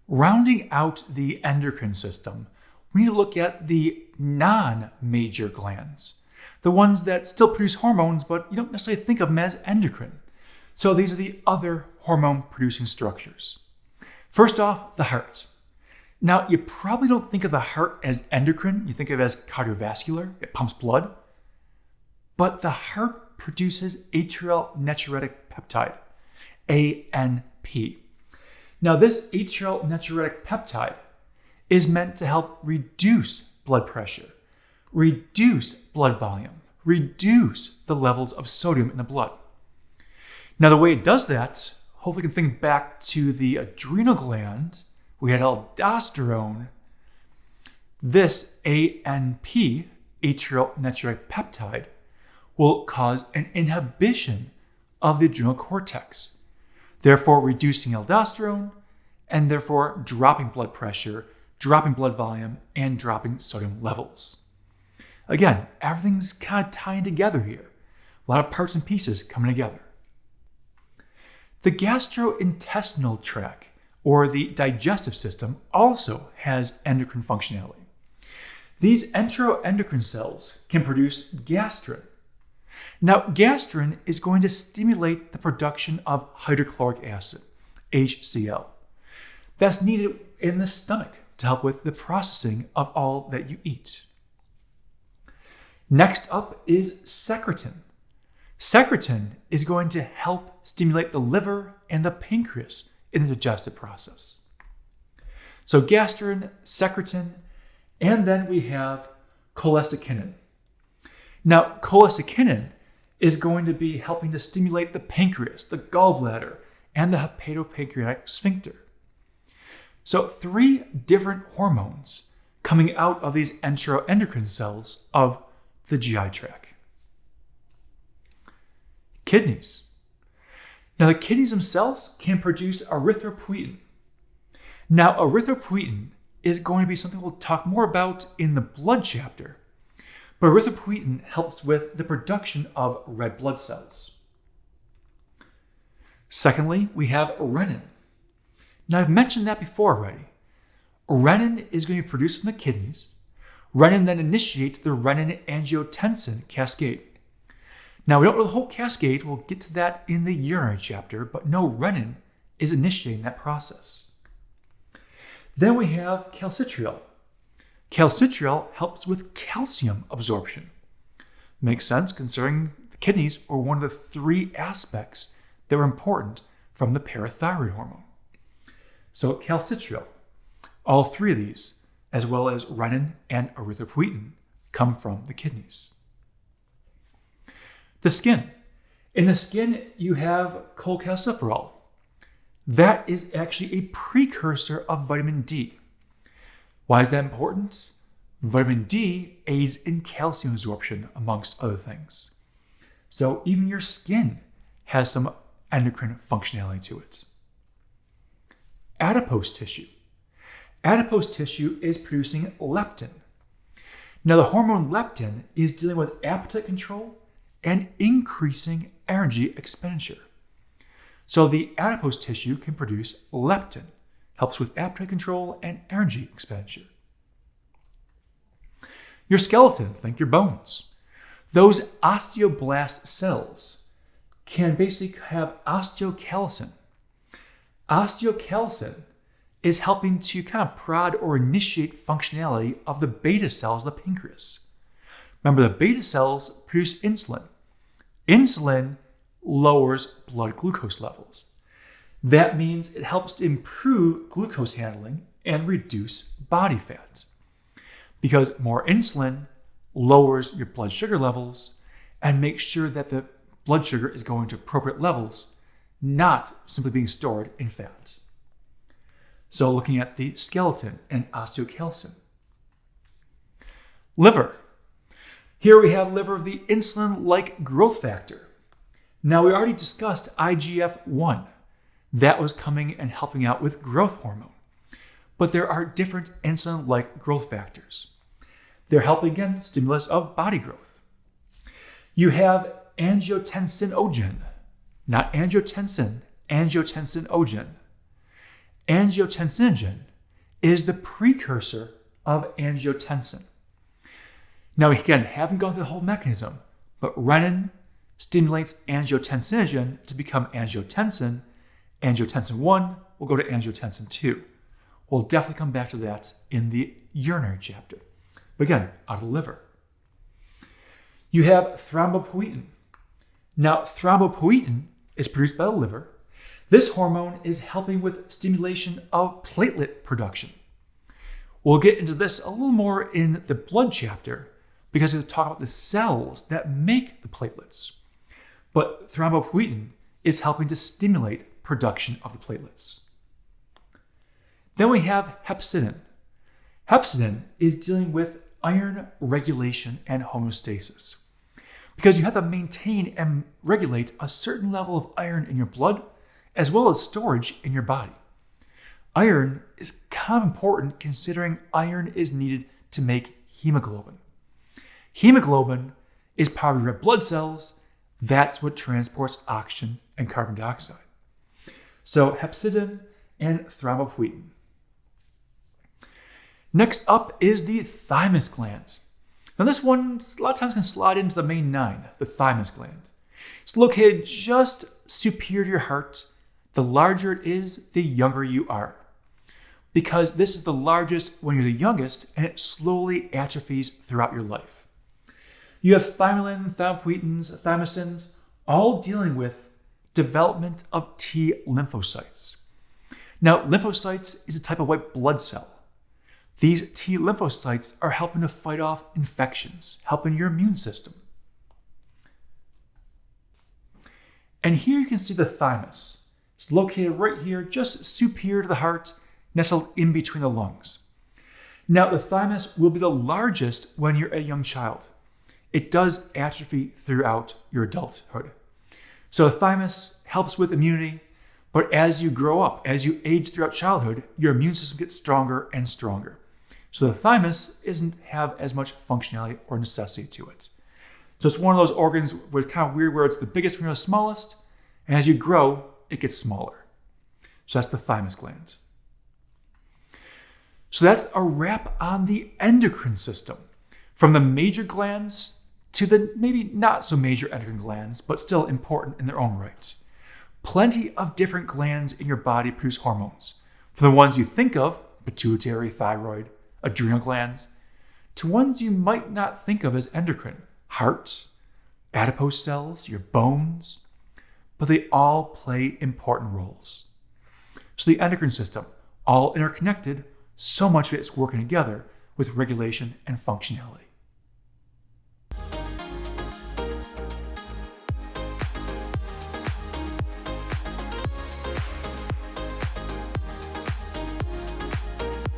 Rounding out the endocrine system, we need to look at the non-major glands, the ones that still produce hormones, but you don't necessarily think of them as endocrine. So these are the other hormone-producing structures. First off, the heart. Now, you probably don't think of the heart as endocrine. You think of it as cardiovascular. It pumps blood. But the heart produces atrial natriuretic peptide, ANP. Now, this atrial natriuretic peptide is meant to help reduce blood pressure, reduce blood volume, reduce the levels of sodium in the blood. Now, the way it does that, hopefully you can think back to the adrenal gland. We had aldosterone. This ANP, atrial natriuretic peptide, will cause an inhibition of the adrenal cortex, therefore reducing aldosterone and therefore dropping blood pressure, dropping blood volume, and dropping sodium levels. Again, everything's kind of tying together here. A lot of parts and pieces coming together. The gastrointestinal tract, or the digestive system, also has endocrine functionality. These enteroendocrine cells can produce gastrin. Now, gastrin is going to stimulate the production of hydrochloric acid, HCl. That's needed in the stomach to help with the processing of all that you eat. Next up is secretin. Secretin is going to help stimulate the liver and the pancreas in the digestive process. So gastrin, secretin, and then we have cholecystokinin. Now, cholecystokinin is going to be helping to stimulate the pancreas, the gallbladder, and the hepatopancreatic sphincter. So 3 different hormones coming out of these enteroendocrine cells of the GI tract. Kidneys. Now, the kidneys themselves can produce erythropoietin. Now, erythropoietin is going to be something we'll talk more about in the blood chapter. But erythropoietin helps with the production of red blood cells. Secondly, we have renin. Now, I've mentioned that before already. Renin is going to be produced from the kidneys. Renin then initiates the renin-angiotensin cascade. Now, we don't know the whole cascade. We'll get to that in the urinary chapter, but no, renin is initiating that process. Then we have calcitriol. Calcitriol helps with calcium absorption. Makes sense considering the kidneys are one of the 3 aspects that are important from the parathyroid hormone. So calcitriol, all 3 of these, as well as renin and erythropoietin, come from the kidneys. The skin. In the skin, you have cholecalciferol. That is actually a precursor of vitamin D. Why is that important? Vitamin D aids in calcium absorption, amongst other things. So even your skin has some endocrine functionality to it. Adipose tissue. Adipose tissue is producing leptin. Now, the hormone leptin is dealing with appetite control and increasing energy expenditure. So the adipose tissue can produce leptin, helps with appetite control and energy expenditure. Your skeleton, think your bones. Those osteoblast cells can basically have osteocalcin. Osteocalcin is helping to kind of prod or initiate functionality of the beta cells of the pancreas. Remember, the beta cells produce insulin. Insulin lowers blood glucose levels. That means it helps to improve glucose handling and reduce body fat. Because more insulin lowers your blood sugar levels and makes sure that the blood sugar is going to appropriate levels, not simply being stored in fat. So looking at the skeleton and osteocalcin. Liver. Here we have liver of the insulin-like growth factor. Now, we already discussed IGF-1. That was coming and helping out with growth hormone. But there are different insulin-like growth factors. They're helping, again, stimulus of body growth. You have angiotensinogen, not angiotensin, angiotensinogen. Angiotensinogen is the precursor of angiotensin. Now, again, haven't gone through the whole mechanism, but renin stimulates angiotensinogen to become angiotensin. Angiotensin 1 will go to angiotensin 2. We'll definitely come back to that in the urinary chapter. But again, out of the liver. You have thrombopoietin. Now, thrombopoietin is produced by the liver. This hormone is helping with stimulation of platelet production. We'll get into this a little more in the blood chapter because we'll talk about the cells that make the platelets. But thrombopoietin is helping to stimulate production of the platelets. Then we have hepcidin. Hepcidin is dealing with iron regulation and homeostasis. Because you have to maintain and regulate a certain level of iron in your blood, as well as storage in your body. Iron is kind of important considering iron is needed to make hemoglobin. Hemoglobin is part of your red blood cells. That's what transports oxygen and carbon dioxide. So hepcidin and thrombopoietin. Next up is the thymus gland. Now this one, a lot of times can slide into the main 9, the thymus gland. It's located just superior to your heart. The larger it is, the younger you are. Because this is the largest when you're the youngest, and it slowly atrophies throughout your life. You have thymulin, thymopoietins, thymosins, all dealing with development of T lymphocytes. Now, lymphocytes is a type of white blood cell. These T lymphocytes are helping to fight off infections, helping your immune system. And here you can see the thymus. It's located right here, just superior to the heart, nestled in between the lungs. Now, the thymus will be the largest when you're a young child. It does atrophy throughout your adulthood. So the thymus helps with immunity, but as you grow up, as you age throughout childhood, your immune system gets stronger and stronger. So the thymus doesn't have as much functionality or necessity to it. So it's one of those organs where it's kind of weird, where it's the biggest when you're the smallest, and as you grow, it gets smaller. So that's the thymus gland. So that's a wrap on the endocrine system, from the major glands to the maybe not so major endocrine glands, but still important in their own right. Plenty of different glands in your body produce hormones. From the ones you think of, pituitary, thyroid, adrenal glands, to ones you might not think of as endocrine, heart, adipose cells, your bones, but they all play important roles. So the endocrine system, all interconnected, so much of it's working together with regulation and functionality.